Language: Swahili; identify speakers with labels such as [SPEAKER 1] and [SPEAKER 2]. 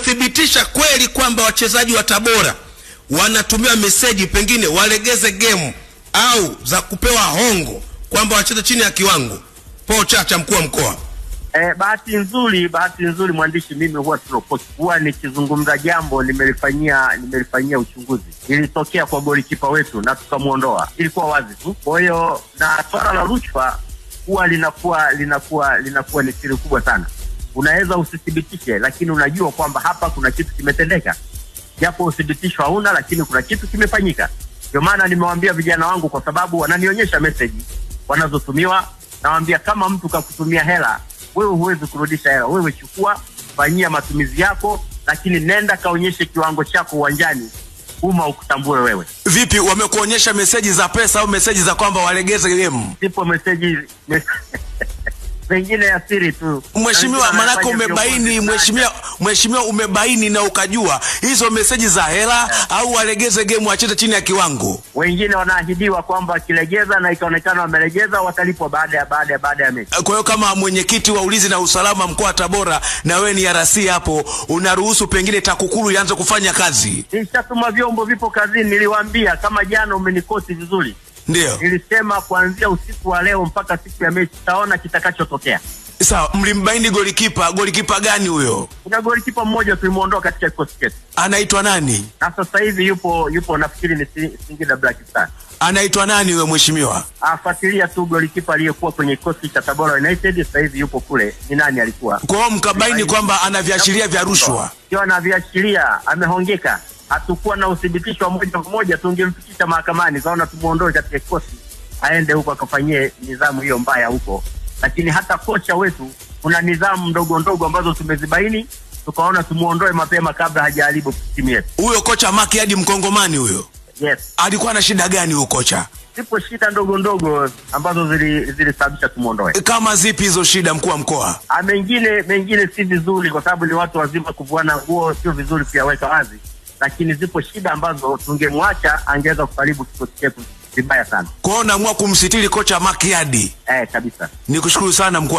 [SPEAKER 1] umethibitisha kweli kwamba wachezaji wa Tabora wanatumia meseji pengine walegeze game au za kupewa hongo kwamba wacheze chini ya kiwango? Paul Chacha, mkuu wa mkoa.
[SPEAKER 2] Bahati nzuri mwandishi, mimi huwa nikizungumza jambo nimelifanyia uchunguzi. Ilitokea kwa golikipa wetu na tukamuondoa. Ilikuwa wazi tu. Kwa hiyo na swala la rushwa huwa linakuwa ni siri kubwa sana. Unaweza usithibitishe, lakini unajua kwamba hapa kuna kitu kimetendeka. Japo uthibitisho hauna, lakini kuna kitu kimefanyika. Ndio maana nimewaambia vijana wangu, kwa sababu wananionyesha message wanazotumiwa. Nawaambia kama mtu kakutumia hela, wewe huwezi kurudisha hela. Wewe chukua, fanyia matumizi yako, lakini nenda kaonyeshe kiwango chako uwanjani, ukutambue wewe.
[SPEAKER 3] Vipi, wamekuonyesha meseji za pesa au meseji za kwamba walegeze game?
[SPEAKER 2] Sipo meseji pengine ya siri tu.
[SPEAKER 3] Mheshimiwa, manako umebaini, mheshimiwa umebaini na ukajua hizo meseji za hela au walegeze game wacheze chini ya kiwango.
[SPEAKER 2] Wengine wanaahidiwa kwamba wakilegeza na ikaonekana wamelegeza watalipwa baada ya mechi.
[SPEAKER 3] Kwa hiyo kama mwenyekiti wa ulinzi na usalama mkoa wa Tabora na wewe ni RC hapo, unaruhusu pengine TAKUKURU ianze kufanya kazi?
[SPEAKER 2] Nishatuma vyombo, vipo kazini. Niliwaambia kama jana umenikosi vizuri.
[SPEAKER 3] Ndio.
[SPEAKER 2] Nilisema kuanzia usiku wa leo mpaka siku ya mechi taona kitakachotokea.
[SPEAKER 3] Sawa, mlimbaini golikipa gani huyo?
[SPEAKER 2] Kuna golikipa mmoja tulimuondoa katika kikosi chetu.
[SPEAKER 3] Anaitwa nani?
[SPEAKER 2] Na sasa hivi yupo nafikiri ni Singida Black Stars.
[SPEAKER 3] Anaitwa nani huyo mheshimiwa?
[SPEAKER 2] Afuatilia tu golikipa aliyekuwa kwenye kikosi cha Tabora United, sasa hivi yupo kule. Ni nani alikuwa?
[SPEAKER 3] Kwa hiyo mkabaini kwamba ana viashiria vya rushwa.
[SPEAKER 2] Sio ana viashiria, amehongeka. Hatakuwa na uthibitisho moja kwa moja, tungemfikisha mahakamani zaona tumuondoe katika kikosi aende huko akafanyie nidhamu hiyo mbaya huko. Lakini hata kocha wetu kuna nidhamu ndogo ambazo tumezibaini, tukaona tumuondoe mapema kabla hajaharibu timu yetu.
[SPEAKER 3] Huyo kocha Makiadi Mkongomani huyo?
[SPEAKER 2] Yes.
[SPEAKER 3] Alikuwa na shida gani huyo kocha?
[SPEAKER 2] Zipo shida ndogo ambazo zilisababisha tumuondoe.
[SPEAKER 3] Kama zipi hizo shida, mkuu wa mkoa?
[SPEAKER 2] Mengine si vizuri, kwa sababu ni watu wazima, kuvuana nguo sio vizuri kuyaweka wazi. Lakini zipo shida ambazo tungemwacha angeweza kuharibu kikosi chetu vibaya sana.
[SPEAKER 3] Kwa hiyo naamua kumsitiri kocha Makiadi.
[SPEAKER 2] Kabisa.
[SPEAKER 3] Nikushukuru sana mkuu.